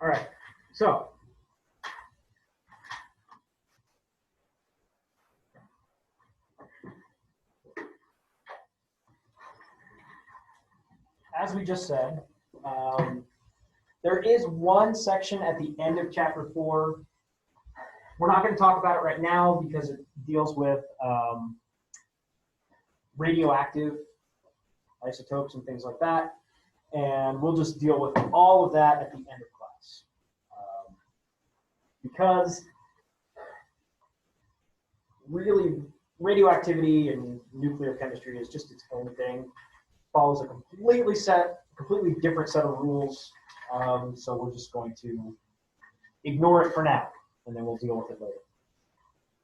All right, so as we just said, there is one section at the end of chapter 4. We're not going to talk about it right now because it deals with radioactive isotopes and things like that. And we'll just deal with all of that at the end of class. Because really, radioactivity and nuclear chemistry is just its own thing. Follows a completely different set of rules. So we're just going to ignore it for now, and then we'll deal with it later.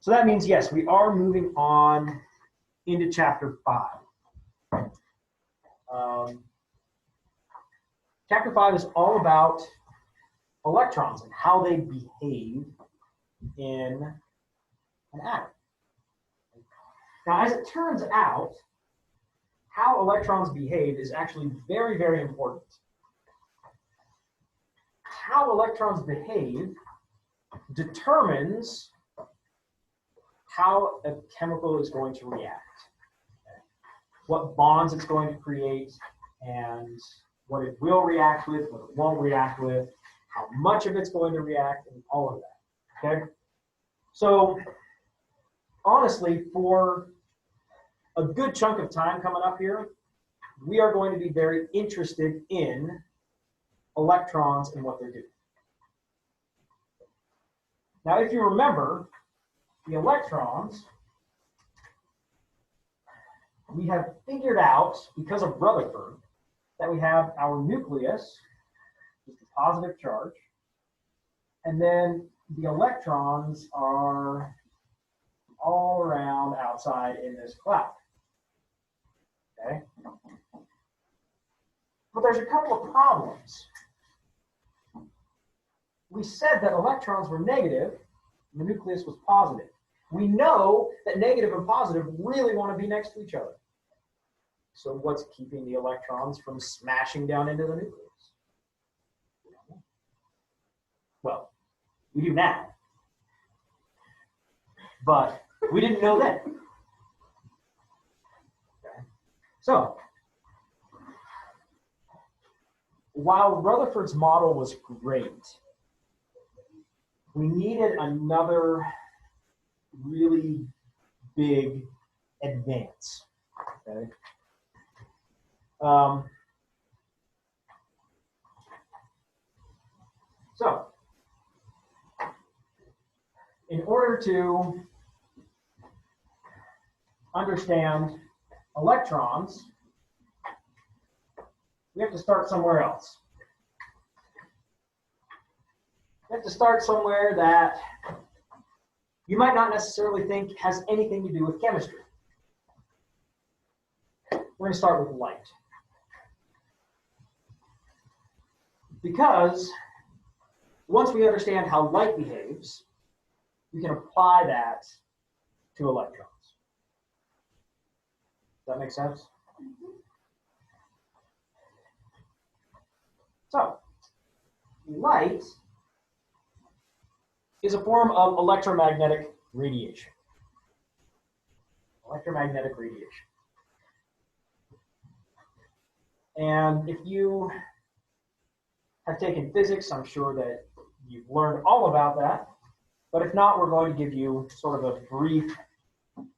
So that means, yes, we are moving on into chapter 5. Chapter 5 is all about electrons and how they behave in an atom. Now, as it turns out, how electrons behave is actually very, very important. How electrons behave determines how a chemical is going to react, what bonds it's going to create, and what it will react with, what it won't react with, how much of it's going to react, and all of that, okay? So, honestly, for a good chunk of time coming up here, we are going to be very interested in electrons and what they're doing. Now, if you remember, the electrons, we have figured out, because of Rutherford, that we have our nucleus, which is a positive charge, and then the electrons are all around outside in this cloud. Okay? But there's a couple of problems. We said that electrons were negative, and the nucleus was positive. We know that negative and positive really want to be next to each other. So what's keeping the electrons from smashing down into the nucleus? Well, we do now. But we didn't know then. Okay. So, while Rutherford's model was great, we needed another really big advance. Okay. So, in order to understand electrons, we have to start somewhere else. We have to start somewhere that you might not necessarily think has anything to do with chemistry. We're going to start with light. Because once we understand how light behaves, we can apply that to electrons. Does that make sense? So, light is a form of electromagnetic radiation. Electromagnetic radiation. And if you have taken physics, I'm sure that you've learned all about that. But if not, we're going to give you sort of a brief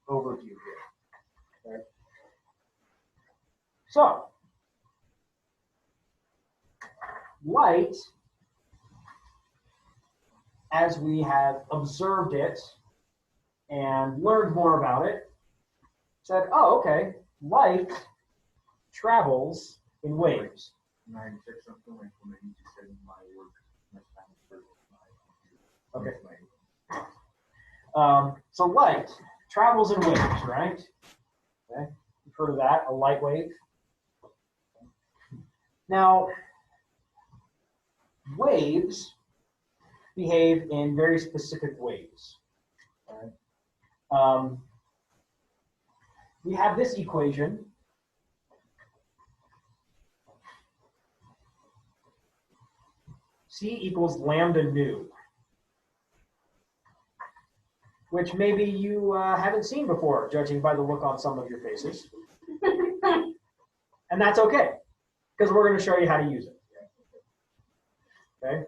overview here. Okay. So, light, as we have observed it and learned more about it, said, oh, okay, light travels in waves. Okay. So light travels in waves, right? Okay. You've heard of that, a light wave. Now, waves behave in very specific ways. Okay. We have this equation. C equals lambda nu, which maybe you haven't seen before, judging by the look on some of your faces. And that's okay, because we're going to show you how to use it. Okay?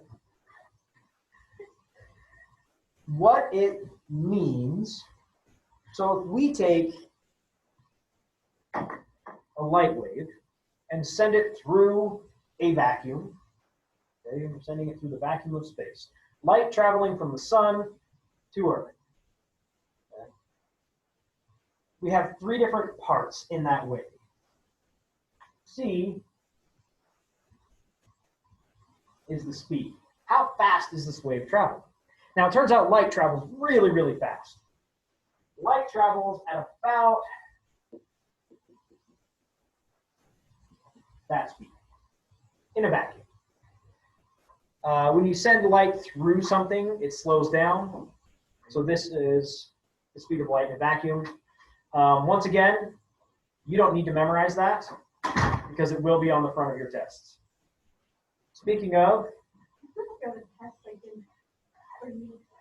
What it means, so if we take a light wave and send it through a vacuum, okay, we're sending it through the vacuum of space. Light traveling from the sun to Earth. Okay. We have three different parts in that wave. C is the speed. How fast is this wave traveling? Now, it turns out light travels really, really fast. Light travels at about that speed in a vacuum. When you send light through something, it slows down. So this is the speed of light in a vacuum. Once again, you don't need to memorize that because it will be on the front of your tests. Speaking of,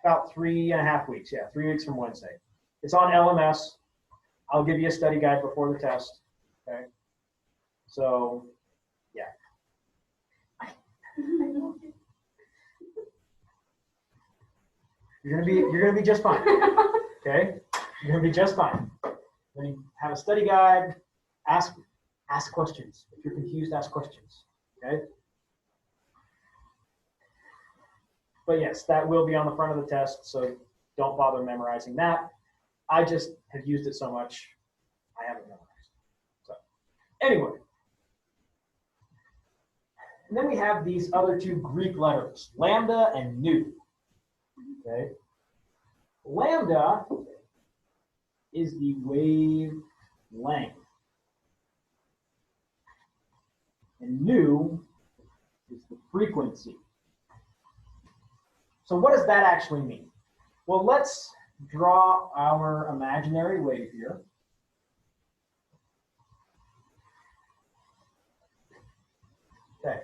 about 3.5 weeks, yeah, 3 weeks from Wednesday. It's on LMS. I'll give you a study guide before the test. Okay. So, yeah. You're gonna be just fine. Okay? You're gonna be just fine. When you have a study guide, ask questions. If you're confused, ask questions. Okay? But yes, that will be on the front of the test, so don't bother memorizing that. I just have used it so much, I haven't memorized. So, anyway. And then we have these other two Greek letters, lambda and nu. Okay. Lambda is the wave length. And nu is the frequency. So what does that actually mean? Well, let's draw our imaginary wave here. Okay.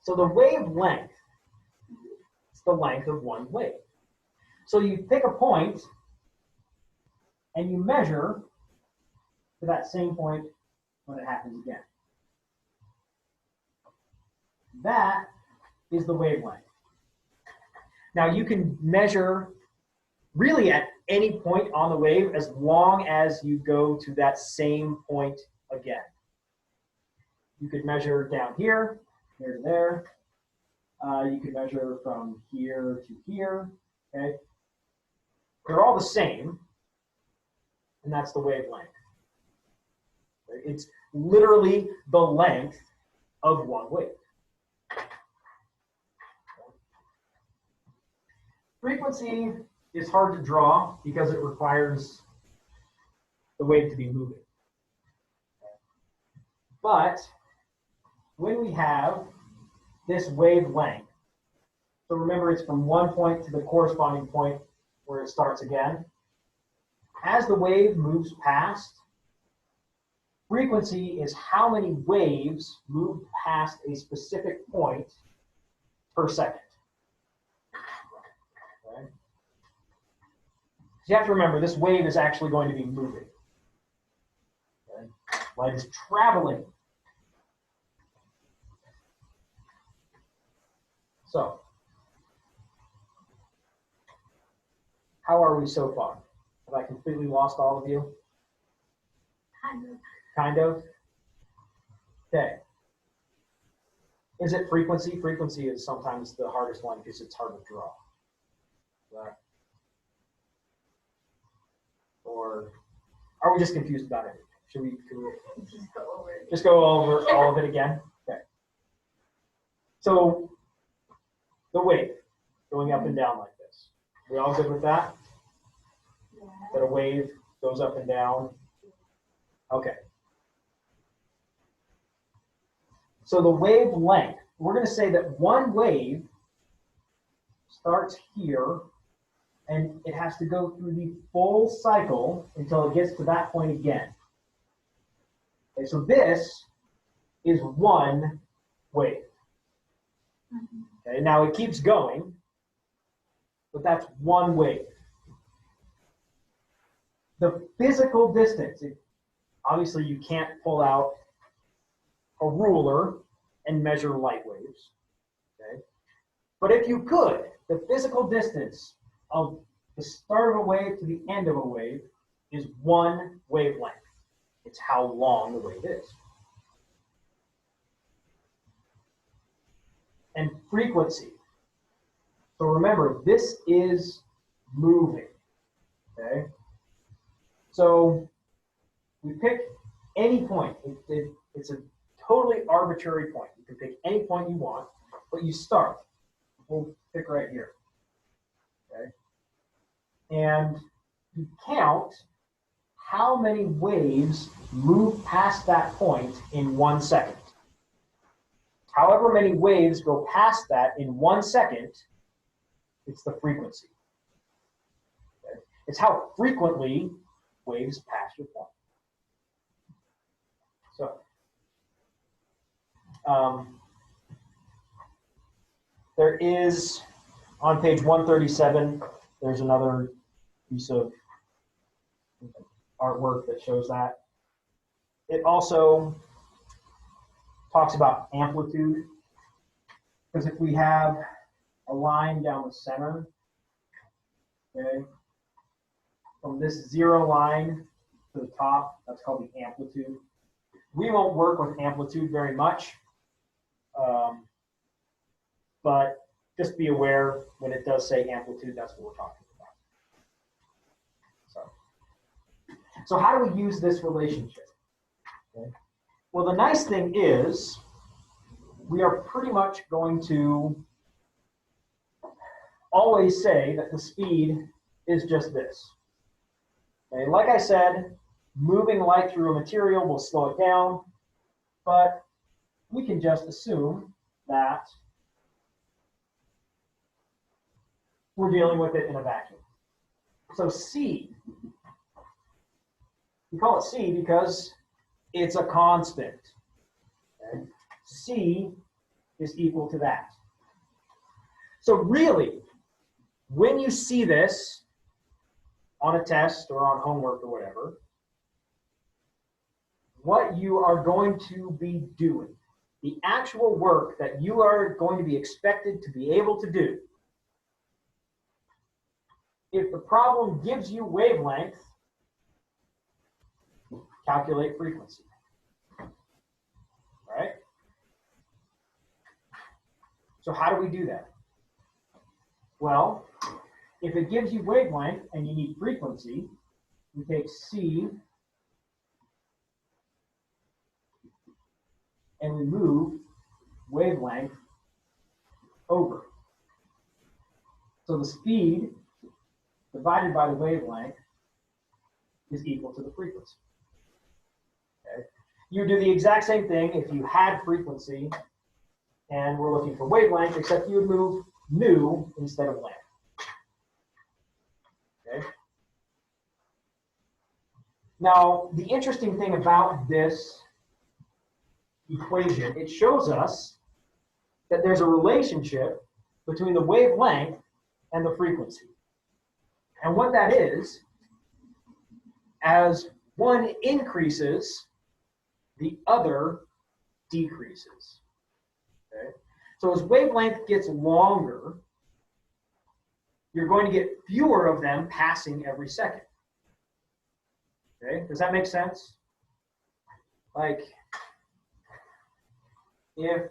So the wavelength is the length of one wave. So you pick a point and you measure to that same point when it happens again. That is the wavelength. Now you can measure really at any point on the wave as long as you go to that same point again. You could measure down here, here to there. You can measure from here to here. Okay, they're all the same, and that's the wavelength. It's literally the length of one wave. Frequency is hard to draw because it requires the wave to be moving. But when we have this wavelength, so remember it's from one point to the corresponding point where it starts again. As the wave moves past, frequency is how many waves move past a specific point per second. Okay. So you have to remember this wave is actually going to be moving. Okay. Light is traveling. So, how are we so far? Have I completely lost all of you? Kind of. Kind of? Okay. Is it frequency? Frequency is sometimes the hardest one because it's hard to draw. Right? Or are we just confused about it? Should we just go over all of it again? Okay. So, the wave going up and down like this. We all good with that? Yeah. That a wave goes up and down? Okay. So the wavelength, we're going to say that one wave starts here and it has to go through the full cycle until it gets to that point again. Okay, so this is 1 wave. Mhm. Okay, now it keeps going, but that's one wave. The physical distance, obviously you can't pull out a ruler and measure light waves. Okay? But if you could, the physical distance of the start of a wave to the end of a wave is one wavelength. It's how long the wave is. And frequency. So remember, this is moving. Okay? So we pick any point. It's a totally arbitrary point. You can pick any point you want, but you start. We'll pick right here. Okay? And you count how many waves move past that point in 1 second. However many waves go past that in 1 second, it's the frequency. Okay? It's how frequently waves pass your point. So, there is, on page 137, there's another piece of artwork that shows that. It also talks about amplitude, because if we have a line down the center, okay, from this 0 line to the top, that's called the amplitude. We won't work with amplitude very much, but just be aware when it does say amplitude, that's what we're talking about. So how do we use this relationship? Okay. Well, the nice thing is we are pretty much going to always say that the speed is just this. Okay. Like I said, moving light through a material will slow it down, but we can just assume that we're dealing with it in a vacuum. So C, we call it C because it's a constant. Okay? C is equal to that. So really, when you see this on a test or on homework or whatever, what you are going to be doing, the actual work that you are going to be expected to be able to do, if the problem gives you wavelength, calculate frequency. Right? So how do we do that? Well, if it gives you wavelength and you need frequency, we take C and we move wavelength over. So the speed divided by the wavelength is equal to the frequency. Okay? You do the exact same thing if you had frequency and we're looking for wavelength, except you would move nu instead of lambda. Okay? Now, the interesting thing about this equation, it shows us that there's a relationship between the wavelength and the frequency. And what that is, as one increases, the other decreases. Okay? So as wavelength gets longer, you're going to get fewer of them passing every second. Okay? Does that make sense? Like, if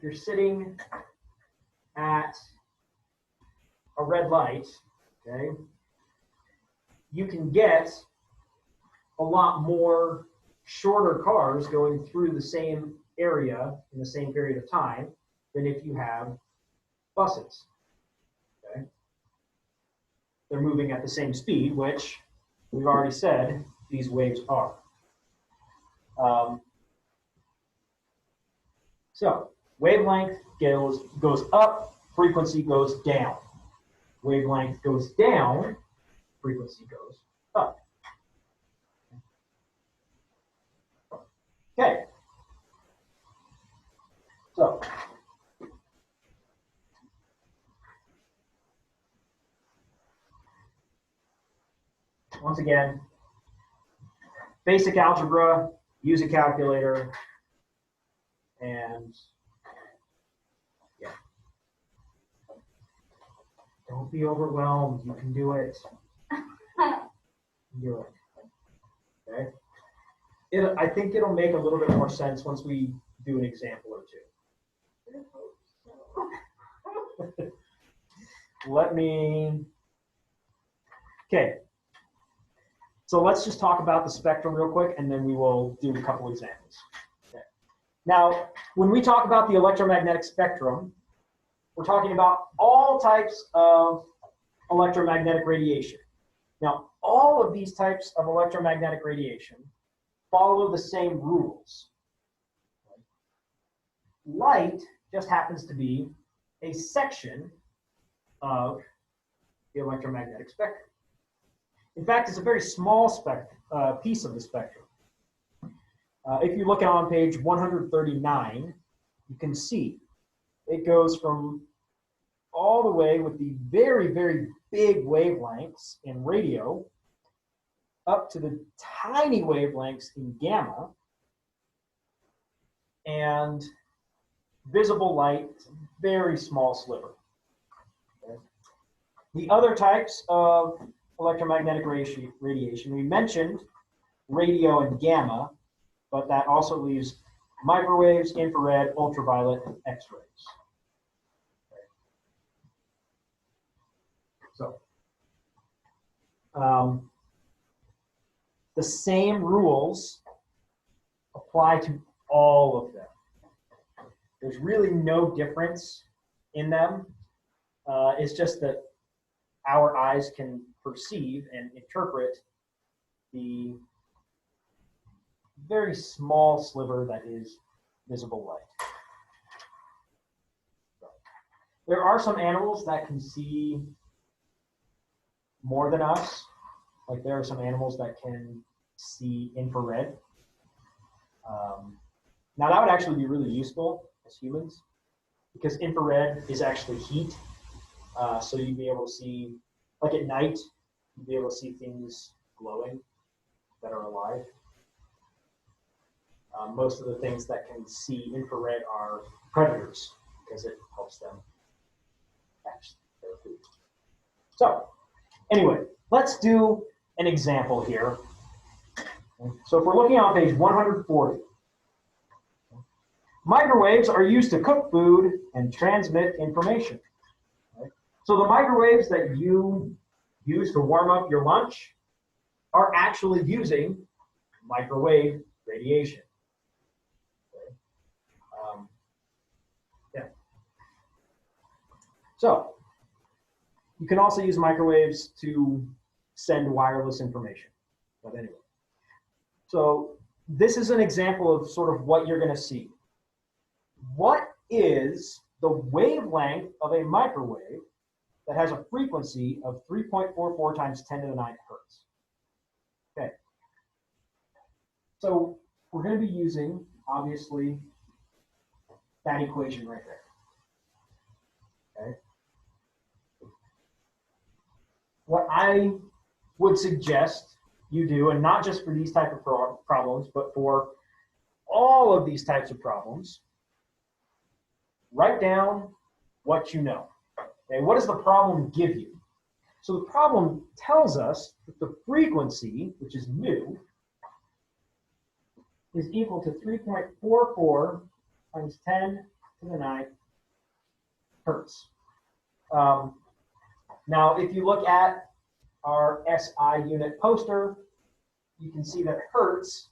you're sitting at a red light, okay, you can get a lot more shorter cars going through the same area in the same period of time than if you have buses. Okay? They're moving at the same speed, which we've already said these waves are. So wavelength goes up, frequency goes down. Wavelength goes down, frequency goes up. Okay, So, once again, basic algebra, use a calculator, and yeah. Don't be overwhelmed. You can do it. Do it. Okay. I think it'll make a little bit more sense once we do an example or two. Let me. Okay. So let's just talk about the spectrum real quick, and then we will do a couple examples. Okay. Now, when we talk about the electromagnetic spectrum, we're talking about all types of electromagnetic radiation. Now, all of these types of electromagnetic radiation follow the same rules. Light just happens to be a section of the electromagnetic spectrum. In fact, it's a very small piece of the spectrum. If you look on page 139, you can see it goes from all the way with the very, very big wavelengths in radio up to the tiny wavelengths in gamma, and visible light is a very small sliver. Okay. The other types of electromagnetic radiation, we mentioned radio and gamma, but that also leaves microwaves, infrared, ultraviolet, and X-rays. Okay. So, the same rules apply to all of them. There's really no difference in them. It's just that our eyes can perceive and interpret the very small sliver that is visible light. So, there are some animals that can see more than us. Like there are some animals that can see infrared. Now that would actually be really useful as humans, because infrared is actually heat. So you'd be able to see, like at night, you'd be able to see things glowing that are alive. Most of the things that can see infrared are predators, because it helps them catch their food. So anyway, let's do an example here. So if we're looking on page 140, microwaves are used to cook food and transmit information. Okay? So the microwaves that you use to warm up your lunch are actually using microwave radiation. Okay? Yeah. So you can also use microwaves to send wireless information. But anyway, so this is an example of sort of what you're going to see. What is the wavelength of a microwave that has a frequency of 3.44 times 10 to the 9th hertz? Okay. So we're going to be using, obviously, that equation right there. Okay. What I would suggest you do, and not just for these type of problems, but for all of these types of problems, write down what you know. Okay, what does the problem give you? So the problem tells us that the frequency, which is mu, is equal to 3.44 times 10 to the 9th hertz. Now, if you look at our SI unit poster, you can see that hertz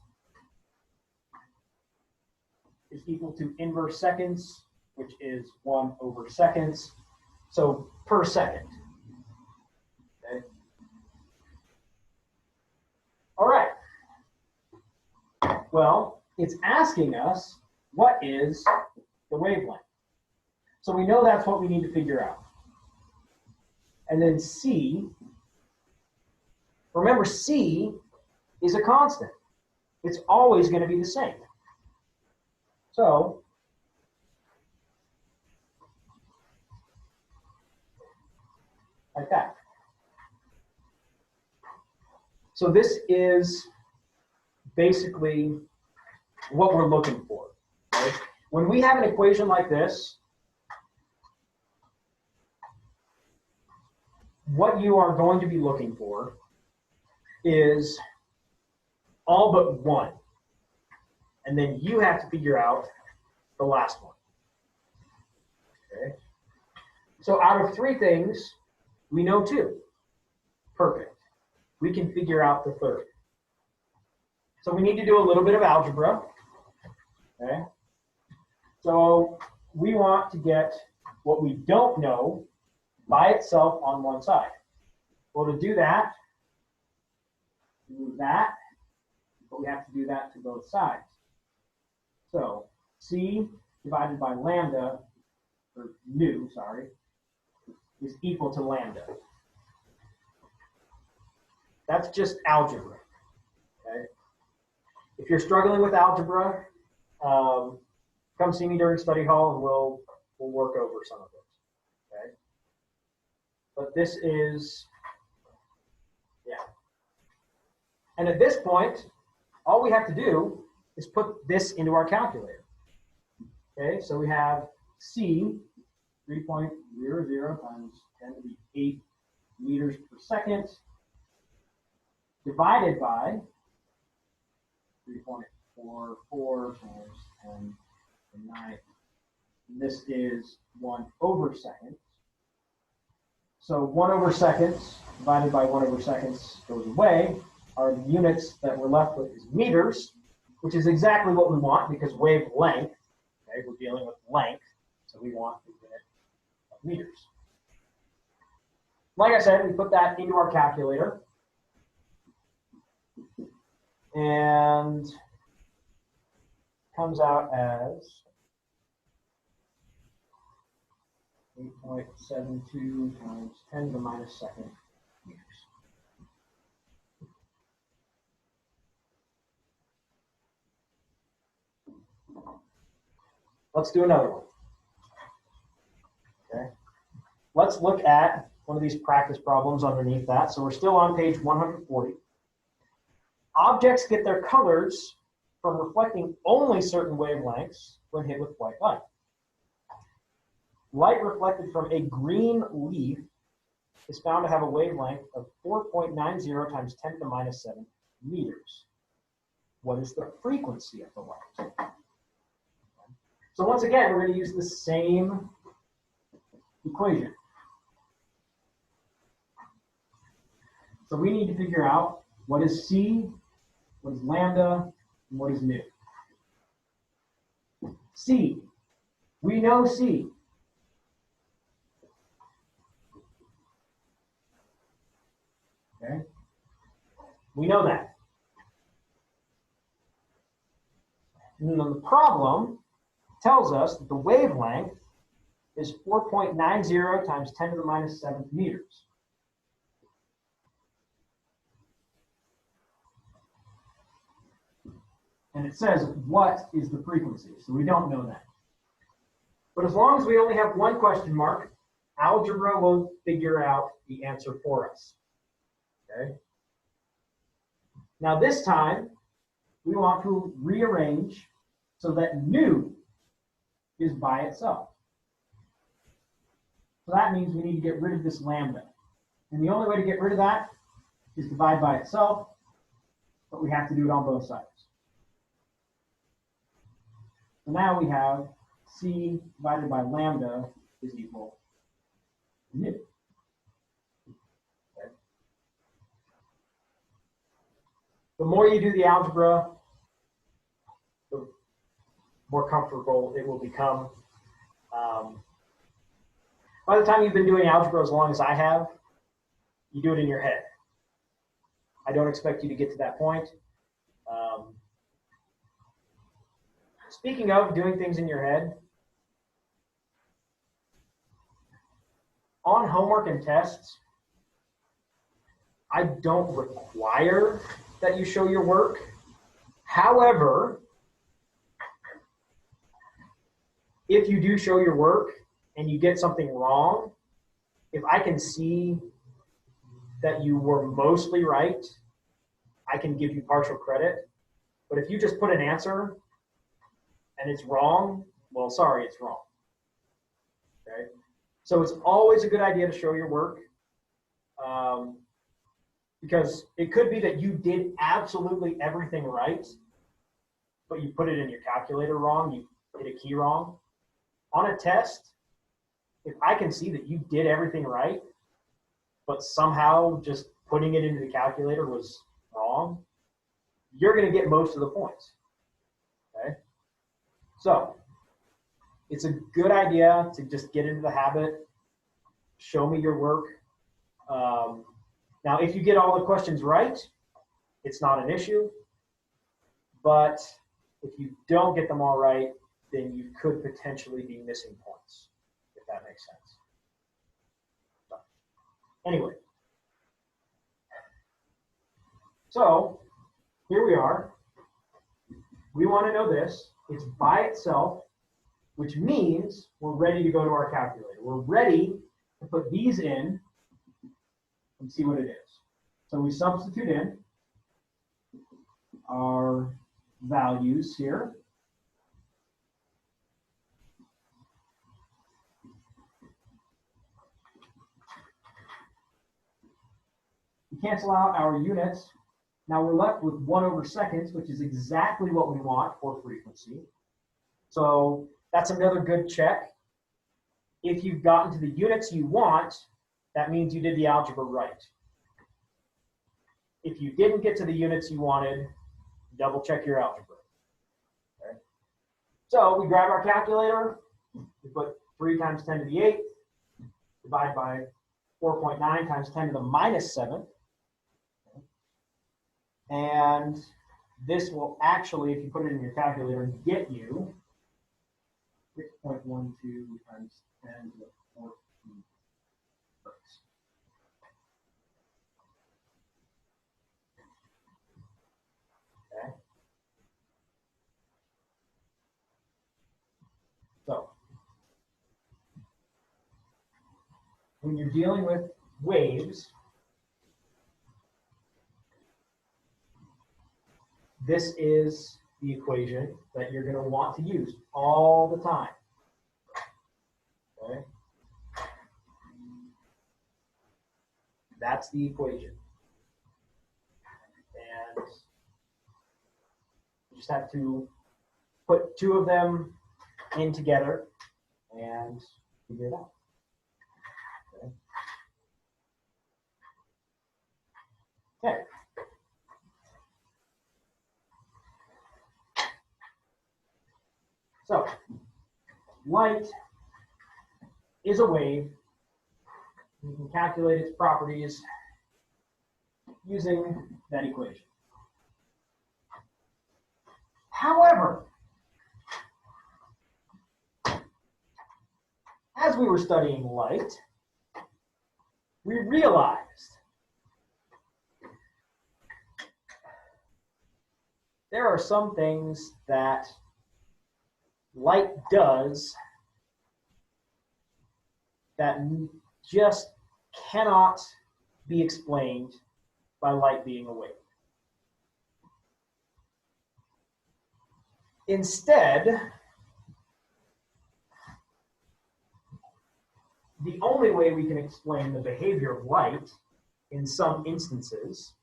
is equal to inverse seconds, which is 1 over seconds, so per second. Okay. All right. Well, it's asking us what is the wavelength. So we know that's what we need to figure out. And then C, remember C is a constant. It's always going to be the same. So like that. So this is basically what we're looking for. Right? When we have an equation like this, what you are going to be looking for is all but one. And then you have to figure out the last one. Okay? So out of three things, we know two. Perfect. We can figure out the third. So we need to do a little bit of algebra. Okay? So we want to get what we don't know by itself on one side. Well, to do that, move that, but we have to do that to both sides. So C divided by lambda, or nu, sorry, is equal to lambda. That's just algebra. Okay? If you're struggling with algebra, come see me during study hall and we'll work over some of it. Okay? But this is, yeah. And at this point, all we have to do is put this into our calculator. Okay, so we have C, 3.00 times 10 to the 8 meters per second, divided by 3.44 times 10 to the 9. And this is 1 over seconds. So 1 over seconds divided by 1 over seconds goes away. Our units that we're left with is meters, which is exactly what we want because wavelength, okay, we're dealing with length, so we want the unit of meters. Like I said, we put that into our calculator, and comes out as 8.72 times 10 to the minus second meters. Let's do another one. Okay. Let's look at one of these practice problems underneath that. So we're still on page 140. Objects get their colors from reflecting only certain wavelengths when hit with white light. Light reflected from a green leaf is found to have a wavelength of 4.90 times 10 to the minus 7 meters. What is the frequency of the light? So once again, we're going to use the same equation. So we need to figure out what is C, what is lambda, and what is nu. C. We know C. Okay? We know that. And then the problem tells us that the wavelength is 4.90 times 10 to the minus 7th meters. And it says, what is the frequency? So we don't know that. But as long as we only have one question mark, algebra will figure out the answer for us. Okay? Now this time, we want to rearrange so that nu is by itself. So that means we need to get rid of this lambda. And the only way to get rid of that is divide by itself, but we have to do it on both sides. So now we have C divided by lambda is equal to nu. Okay. The more you do the algebra, the more comfortable it will become. By the time you've been doing algebra as long as I have, you do it in your head. I don't expect you to get to that point. Speaking of doing things in your head, on homework and tests, I don't require that you show your work. However, if you do show your work and you get something wrong, if I can see that you were mostly right, I can give you partial credit. But if you just put an answer and it's wrong, well, sorry, it's wrong. Okay? So it's always a good idea to show your work, because it could be that you did absolutely everything right, but you put it in your calculator wrong, you hit a key wrong. On a test, if I can see that you did everything right, but somehow just putting it into the calculator was wrong, you're going to get most of the points. Okay? So it's a good idea to just get into the habit, show me your work. Now, if you get all the questions right, it's not an issue. But if you don't get them all right, then you could potentially be missing points, if that makes sense. So, anyway, so here we are. We want to know this. It's by itself, which means we're ready to go to our calculator. We're ready to put these in and see what it is. So we substitute in our values here. We cancel out our units. Now we're left with 1/seconds, which is exactly what we want for frequency. So that's another good check. If you've gotten to the units you want, that means you did the algebra right. If you didn't get to the units you wanted, double check your algebra. Okay. So we grab our calculator, we put 3 times 10 to the 8th, divide by 4.9 times 10 to the -7. Okay. And this will actually, if you put it in your calculator, get you 6.12 times 10 to the 14th. Okay. So when you're dealing with waves, this is the equation that you're going to want to use all the time. Okay? That's the equation. And you just have to put 2 of them in together and figure it out. Okay. Okay. So, light is a wave. You can calculate its properties using that equation. However, as we were studying light, we realized there are some things that light does that just cannot be explained by light being a wave. Instead, the only way we can explain the behavior of light in some instances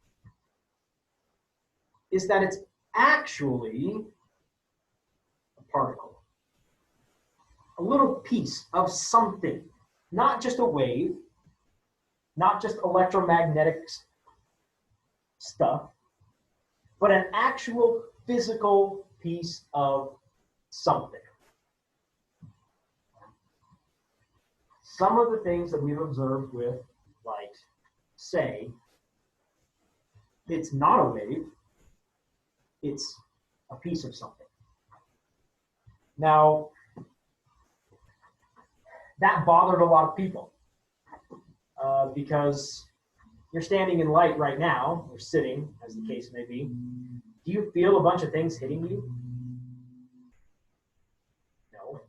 is that it's actually a particle, a little piece of something, not just a wave, not just electromagnetic stuff, but an actual physical piece of something. Some of the things that we've observed with light say it's not a wave, it's a piece of something. Now, that bothered a lot of people because you're standing in light right now, or sitting, as the case may be. Do you feel a bunch of things hitting you? No.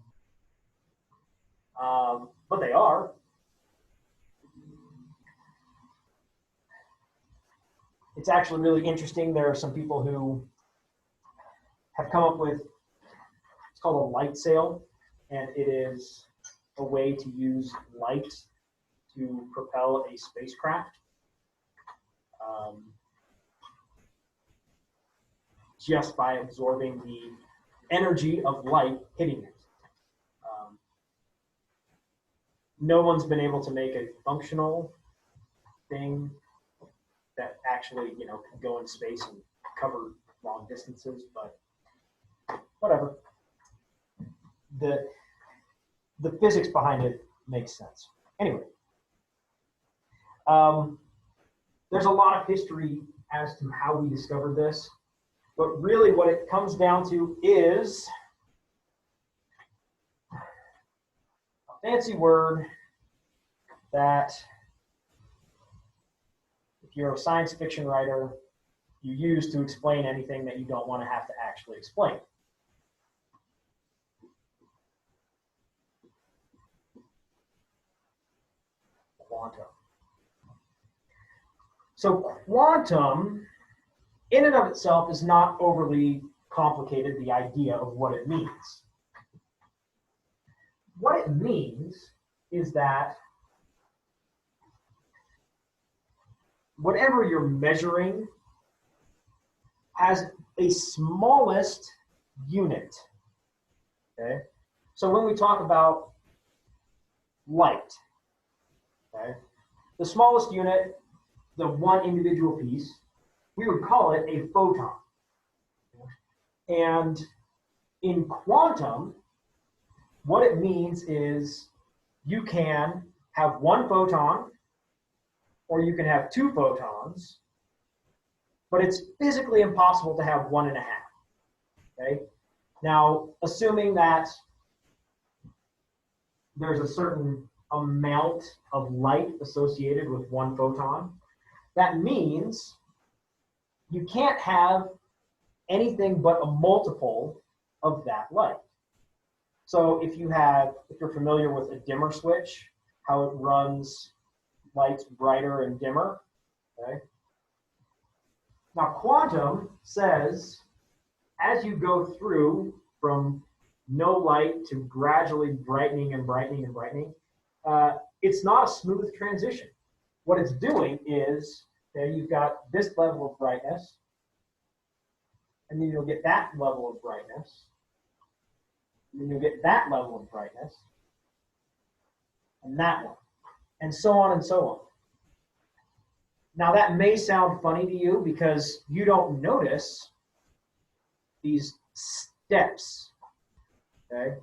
But they are. It's actually really interesting. There are some people who have come up with, it's called a light sail, and it is a way to use light to propel a spacecraft. Just by absorbing the energy of light hitting it. No one's been able to make a functional thing that actually, can go in space and cover long distances, but whatever. The physics behind it makes sense. Anyway, there's a lot of history as to how we discovered this, but really what it comes down to is a fancy word that if you're a science fiction writer, you use to explain anything that you don't want to have to actually explain. Quantum. So quantum, in and of itself, is not overly complicated, the idea of what it means. What it means is that whatever you're measuring has a smallest unit. Okay? So when we talk about light, okay, the smallest unit, the one individual piece, we would call it a photon. And in quantum, what it means is you can have one photon or you can have two photons, but it's physically impossible to have 1.5. Okay? Now, assuming that there's a certain amount of light associated with one photon, that means you can't have anything but a multiple of that light. So if you're familiar with a dimmer switch, how it runs lights brighter and dimmer, okay? Now quantum says, as you go through from no light to gradually brightening and brightening and brightening, it's not a smooth transition. What it's doing is, okay, you've got this level of brightness, and then you'll get that level of brightness, and then you'll get that level of brightness, and that one, and so on and so on. Now that may sound funny to you because you don't notice these steps, okay?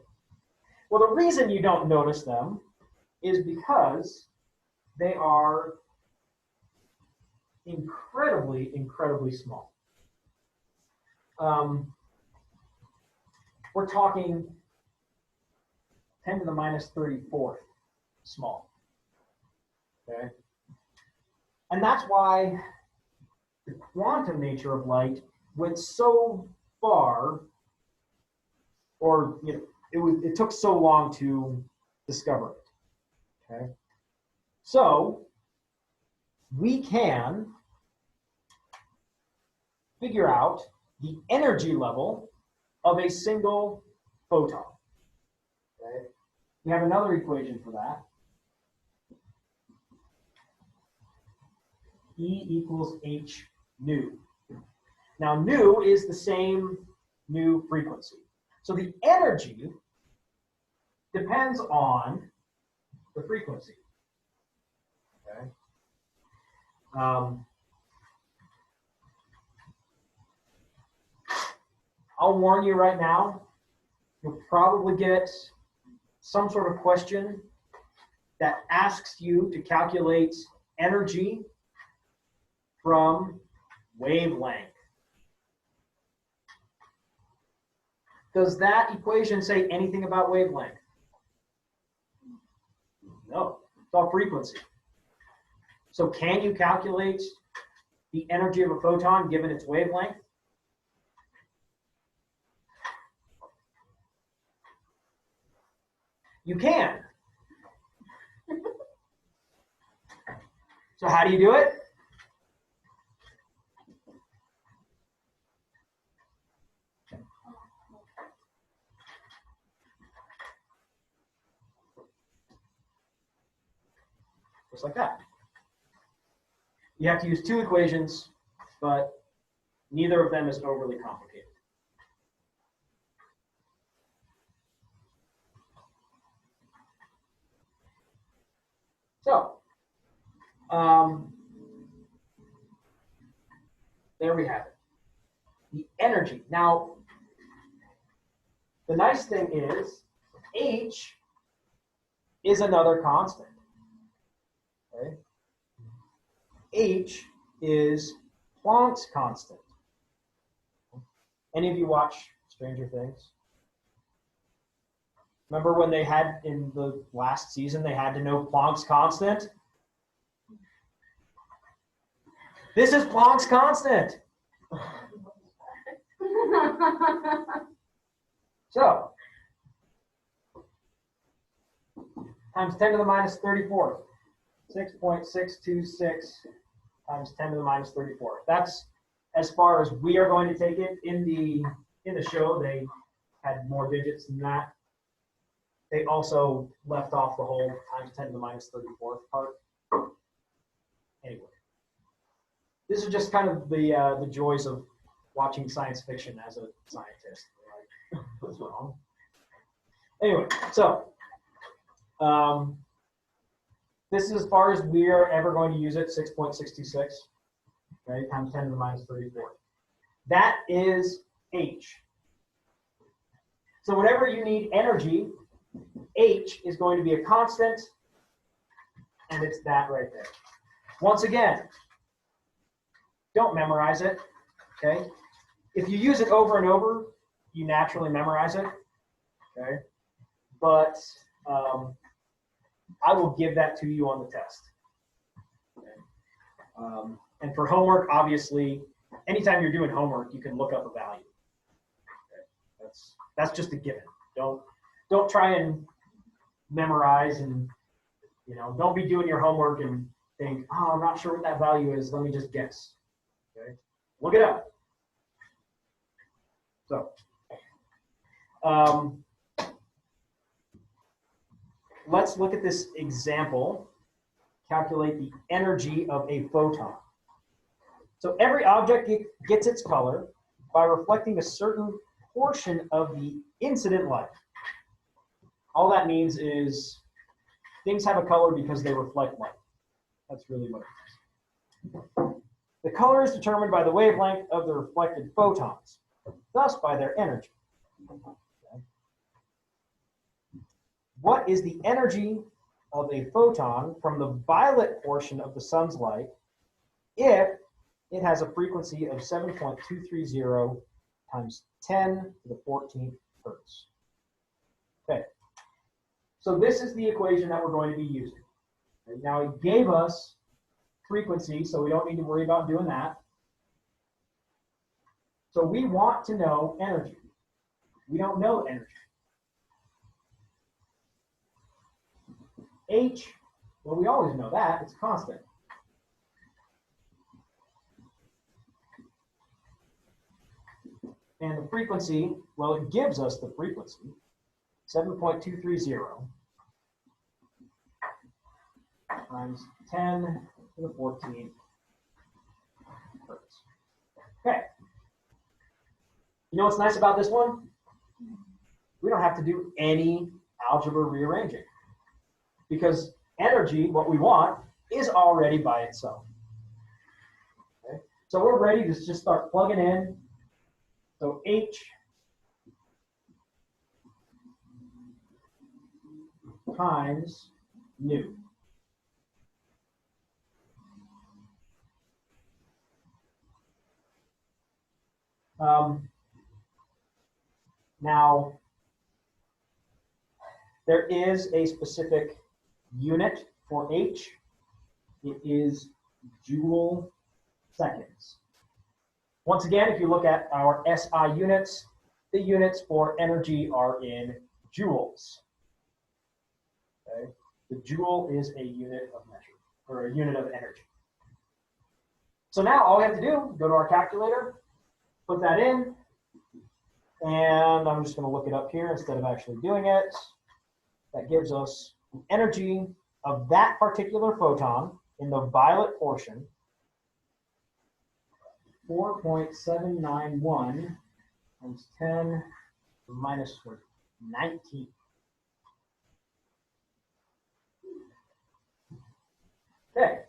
Well, the reason you don't notice them is because they are incredibly, incredibly small. We're talking 10 to the minus 34th small, okay? And that's why the quantum nature of light went so far, or it took so long to discover it, okay? So we can figure out the energy level of a single photon, okay? We have another equation for that. E equals h nu. Now nu is the same nu frequency. So the energy depends on the frequency. Okay. I'll warn you right now, you'll probably get some sort of question that asks you to calculate energy from wavelength. Does that equation say anything about wavelength? No, it's all frequency. So can you calculate the energy of a photon given its wavelength? You can. So how do you do it? just like that. You have to use two equations, but neither of them is overly complicated. So, there we have it. The energy. Now, the nice thing is, H is another constant. Okay? H is Planck's constant. Any of you watch Stranger Things? Remember when they had, in the last season, they had to know Planck's constant? This is Planck's constant. So, times 10 to the minus 34th. 6.626 times 10 to the minus 34th. That's as far as we are going to take it. In the show, they had more digits than that. They also left off the whole times 10 to the minus 34th part. Anyway, this is just kind of the joys of watching science fiction as a scientist. Like, what's wrong? Anyway, so this is as far as we are ever going to use it, 6.626, right, times 10 to the minus 34. That is H. So whenever you need energy, H is going to be a constant, and it's that right there. Once again, don't memorize it, okay? If you use it over and over, you naturally memorize it, okay? But I will give that to you on the test. Okay? And for homework, obviously, anytime you're doing homework, you can look up a value. Okay? That's just a given. Don't try and memorize, and don't be doing your homework and think, oh, I'm not sure what that value is. Let me just guess. Okay? Look it up. So, let's look at this example. Calculate the energy of a photon. So every object gets its color by reflecting a certain portion of the incident light. All that means is things have a color because they reflect light. That's really what it is. The color is determined by the wavelength of the reflected photons, thus by their energy. Okay. What is the energy of a photon from the violet portion of the sun's light if it has a frequency of 7.230 times 10 to the 14th hertz? Okay. So this is the equation that we're going to be using. Okay. Now it gave us frequency, so we don't need to worry about doing that. So we want to know energy. We don't know energy. H, well, we always know that. It's constant. And the frequency, well, it gives us the frequency, 7.230 times 10 to the 14th hertz. Okay. You know what's nice about this one? We don't have to do any algebra rearranging, because energy, what we want, is already by itself. Okay? So we're ready to just start plugging in. So H times nu. Now, there is a specific unit for H. It is joule seconds. Once again, if you look at our SI units, the units for energy are in joules. Okay? The joule is a unit of measure, or a unit of energy. So now all we have to do, go to our calculator, put that in, and I'm just going to look it up here instead of actually doing it. That gives us an energy of that particular photon in the violet portion, 4.791 times 10 minus 19. Okay.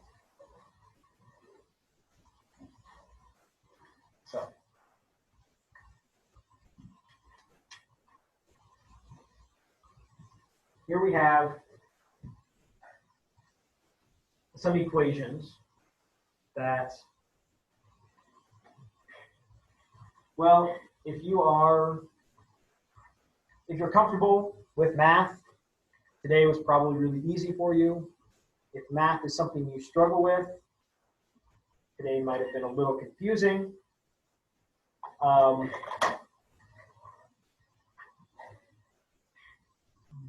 So here we have some equations that, well, if you're comfortable with math, today was probably really easy for you. If math is something you struggle with, today might have been a little confusing.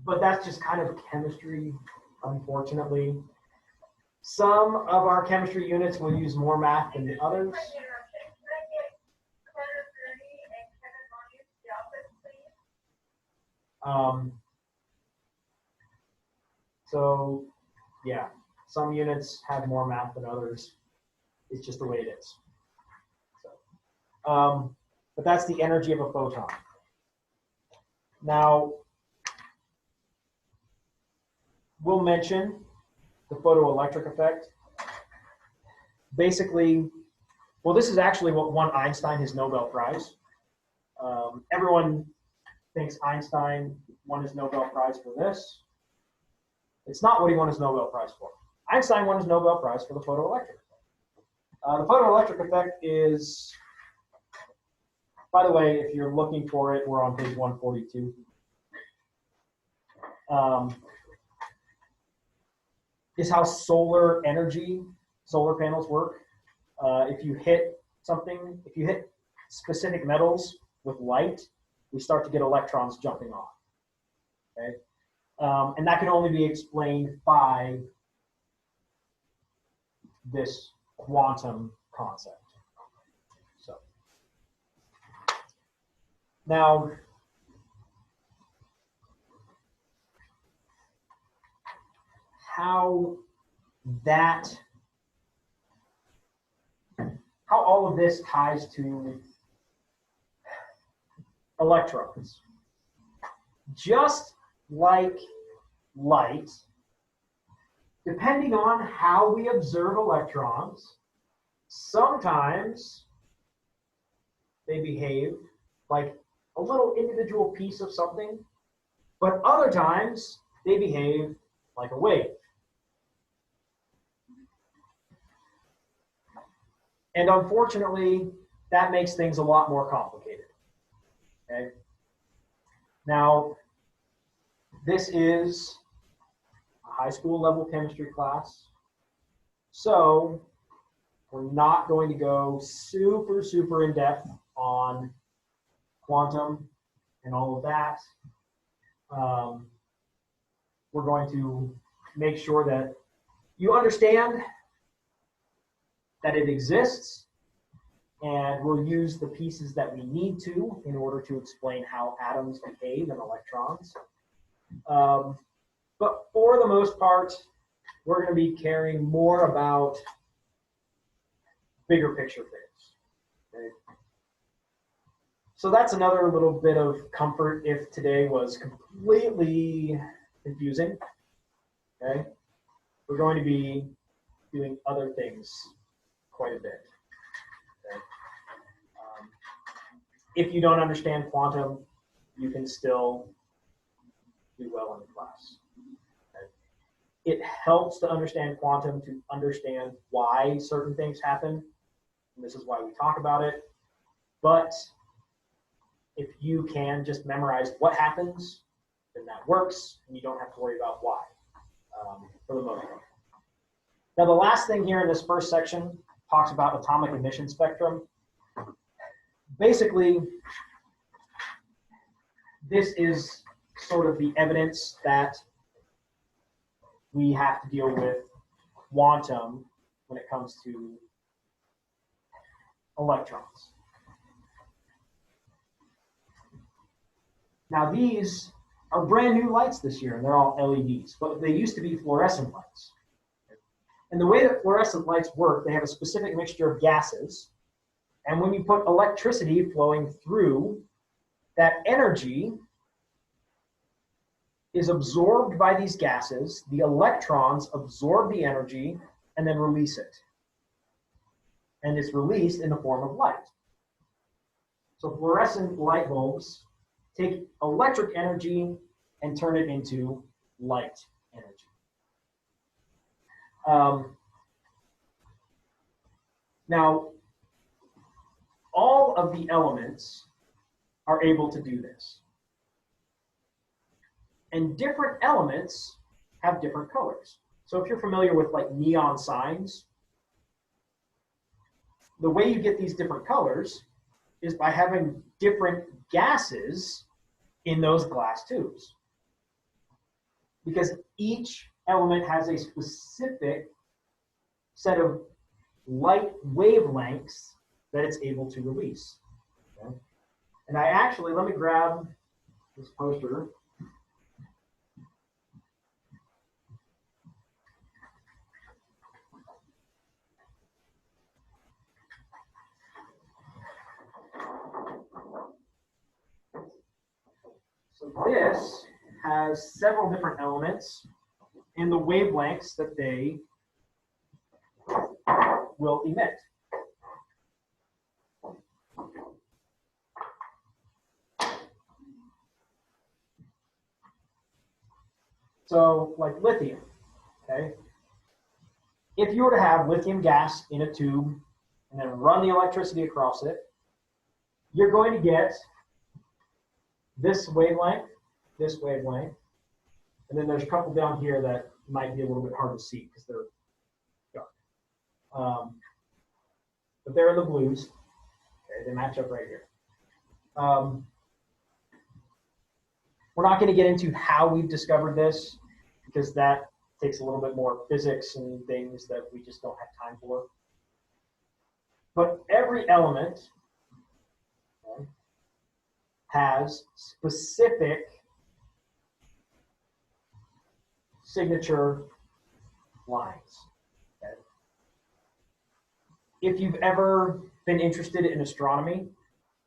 But that's just kind of chemistry, unfortunately. Some of our chemistry units will use more math than the others. So, yeah, some units have more math than others. It's just the way it is. So, but that's the energy of a photon. Now, we'll mention the photoelectric effect. Basically, well, this is actually what won Einstein his Nobel Prize. Everyone thinks Einstein won his Nobel Prize for this. It's not what he won his Nobel Prize for. Einstein won his Nobel Prize for the photoelectric effect. The photoelectric effect is, by the way, if you're looking for it, we're on page 142. Is how solar panels work. If you hit specific metals with light, we start to get electrons jumping off. Okay? And that can only be explained by this quantum concept. So now, how all of this ties to electrons. Just like light, depending on how we observe electrons, sometimes they behave like a little individual piece of something, but other times they behave like a wave. And unfortunately, that makes things a lot more complicated. Okay? Now, this is a high school level chemistry class, so we're not going to go super in depth on quantum and all of that. We're going to make sure that you understand that it exists, and we'll use the pieces that we need to in order to explain how atoms behave and electrons. But for the most part, we're going to be caring more about bigger picture things. Okay? So that's another little bit of comfort if today was completely confusing. Okay? We're going to be doing other things quite a bit. Okay? If you don't understand quantum, you can still do well in the class. Okay? It helps to understand quantum to understand why certain things happen, and this is why we talk about it. But if you can just memorize what happens, then that works, and you don't have to worry about why, for the most part. Now, the last thing here in this first section talks about atomic emission spectrum. Basically, this is sort of the evidence that we have to deal with quantum when it comes to electrons. Now, these are brand new lights this year, and they're all LEDs, but they used to be fluorescent lights. And the way that fluorescent lights work, they have a specific mixture of gases, and when you put electricity flowing through, that energy is absorbed by these gases, the electrons absorb the energy, and then release it. And it's released in the form of light. So fluorescent light bulbs take electric energy and turn it into light energy. Now, all of the elements are able to do this. And different elements have different colors. So if you're familiar with like neon signs, the way you get these different colors is by having different gases in those glass tubes. Because each element has a specific set of light wavelengths that it's able to release. Okay? And I actually, let me grab this poster. So this has several different elements and the wavelengths that they will emit. So like lithium, okay? If you were to have lithium gas in a tube and then run the electricity across it, you're going to get this wavelength, and then there's a couple down here that might be a little bit hard to see because they're dark. But they're in the blues. Okay, they match up right here. We're not going to get into how we've discovered this because that takes a little bit more physics and things that we just don't have time for. But every element, okay, has specific signature lines. Okay? If you've ever been interested in astronomy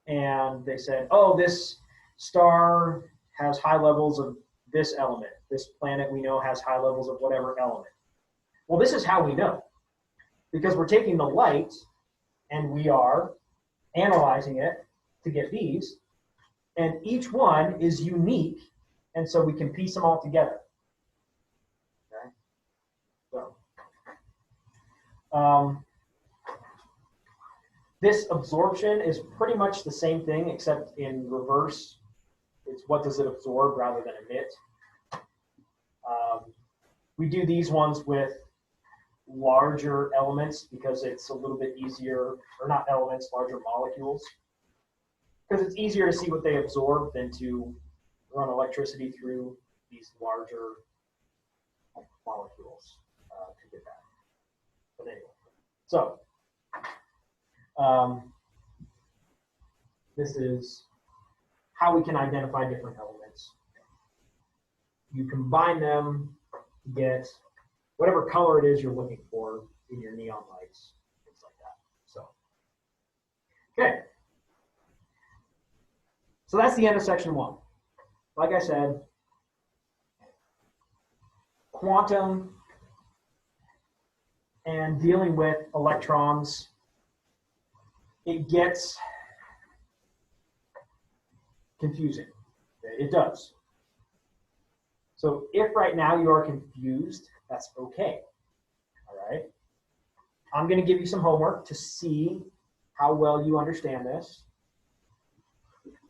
and they said, oh, this star has high levels of this element, this planet we know has high levels of whatever element. Well, this is how we know, because we're taking the light and we are analyzing it to get these, and each one is unique, and so we can piece them all together. Okay? So, this absorption is pretty much the same thing, except in reverse. It's what does it absorb rather than emit. We do these ones with larger elements because it's a little bit easier, or not elements, larger molecules. Because it's easier to see what they absorb than to run electricity through these larger molecules to get that. But anyway, so this is how we can identify different elements. You combine them to get whatever color it is you're looking for in your neon lights, things like that. So, okay. So that's the end of section 1. Like I said, quantum and dealing with electrons, it gets confusing. It does. So if right now you are confused, that's okay. All right. I'm going to give you some homework to see how well you understand this.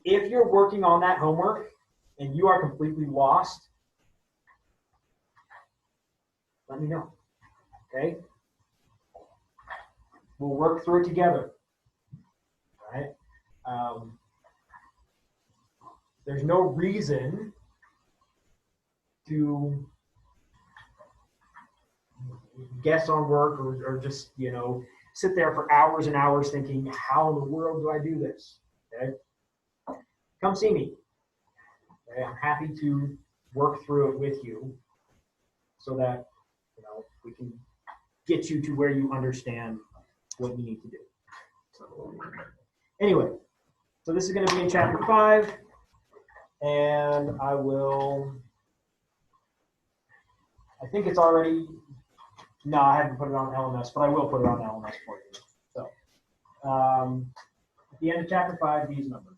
If you're working on that homework and you are completely lost, let me know. Okay? We'll work through it together. All right? There's no reason to guess on work or just, you know, sit there for hours and hours thinking, how in the world do I do this? Okay? Come see me. Okay? I'm happy to work through it with you so that we can get you to where you understand what you need to do. So, anyway, so this is going to be in chapter 5, and I think it's already, no, I haven't put it on LMS, but I will put it on LMS for you. So, at the end of chapter 5, these numbers.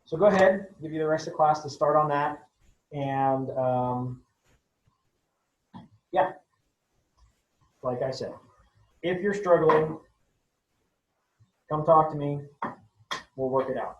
So go ahead, give you the rest of the class to start on that. And yeah, like I said, if you're struggling, come talk to me. We'll work it out.